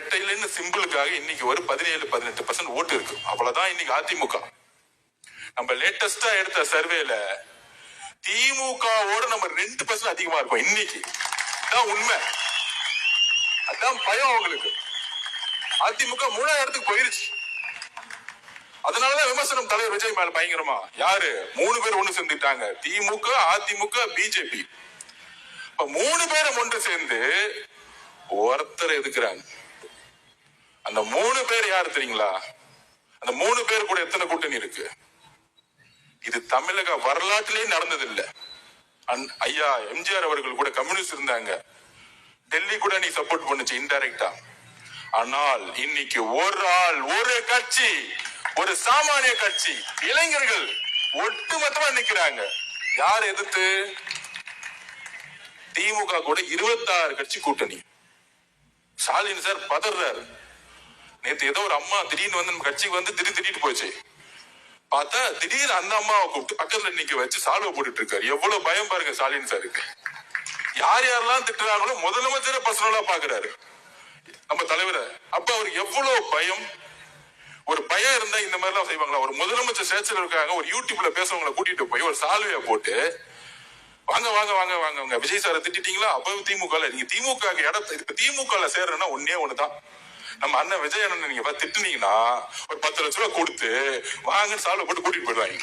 ரெட்டையிலன்னு சிம்பிளுக்காக இன்னைக்கு ஒரு 17-18% ஓட்டு இருக்கு. அவ்வளவுதான் இன்னைக்கு அதிமுக. நம்ம லேட்டஸ்டா எடுத்த சர்வேல திமுகவோட நம்ம 2% அதிகமா இருக்கும் இன்னைக்கு. அதான் உண்மை. அதான் பயம் அவங்களுக்கு. அதிமுக 3ஆவது இடத்துக்கு போயிருச்சு. அதனாலதான் விமர்சனம் தலைவர் விஜய் மேல பயங்கரமா. யாரு 3 பேர் ஒண்ணு சேர்ந்துட்டாங்க, திமுக, அதிமுக, பிஜேபி. இப்ப 3 பேரும் ஒன்று சேர்ந்து ஒருத்தர் எதுக்குறாங்க. அந்த 3 பேர் யாரு தெரியுங்களா? அந்த 3 பேர் கூட எத்தனை கூட்டணி இருக்கு? இது தமிழக வரலாற்றிலேயே நடந்தது இல்ல. ஐயா எம்ஜிஆர் அவர்கள் கூட கம்யூனிஸ்ட் இருந்தாங்க. டெல்லி கூட நீ சப்போர்ட் பண்ணுச்சு இன்டைரக்டா. ஆனால் இன்னைக்கு ஒரு ஆள், ஒரு கட்சி, ஒரு சாமானிய கட்சி, இளைஞர்கள் ஒட்டுமொத்தமா நிக்கிறாங்க. யார் எதிர்த்து? திமுக கூட 26 கட்சி கூட்டணி. ஸ்டாலின் சார் பதறாரு. நேத்து ஏதோ ஒரு அம்மா திடீர்னு வந்து நம்ம கட்சிக்கு வந்து திடீர்னு போச்சு. பார்த்தா திடீர்னு அந்த அம்மாவை கூப்பிட்டு பக்கத்துல நிக்க வச்சு சால்வை போட்டுட்டு இருக்காரு. எவ்வளவு பயம் பாருங்க ஸ்டாலின் சாருக்கு. யார் யாரெல்லாம் திட்டுறாங்களோ முதலமைச்சரை பர்சனலா பாக்குறாரு நம்ம தலைவரை. அப்ப அவருக்கு எவ்வளவு பயம். ஒரு பயம் இருந்தா இந்த மாதிரி எல்லாம் செய்வாங்களா? ஒரு முதலமைச்சர் சேர்ச்சல் இருக்காங்க, ஒரு யூடியூப்ல பேசவங்களை கூட்டிட்டு போய் ஒரு சால்வையா போட்டு வாங்க வாங்க வாங்க வாங்க வாங்க விஜய் சாரை திட்டீங்களா? அப்ப திமுக நீங்க திமுக இடத்த திமுக சேர்றதுன்னா ஒன்னே ஒண்ணுதான். நம்ம அண்ணன் விஜய் அண்ணன் நீங்க திட்டுனீங்கன்னா ஒரு 10 லட்சம் ரூபாய் கொடுத்து வாங்கன்னு சால்வை போட்டு கூட்டிட்டு போயிடுவாங்க.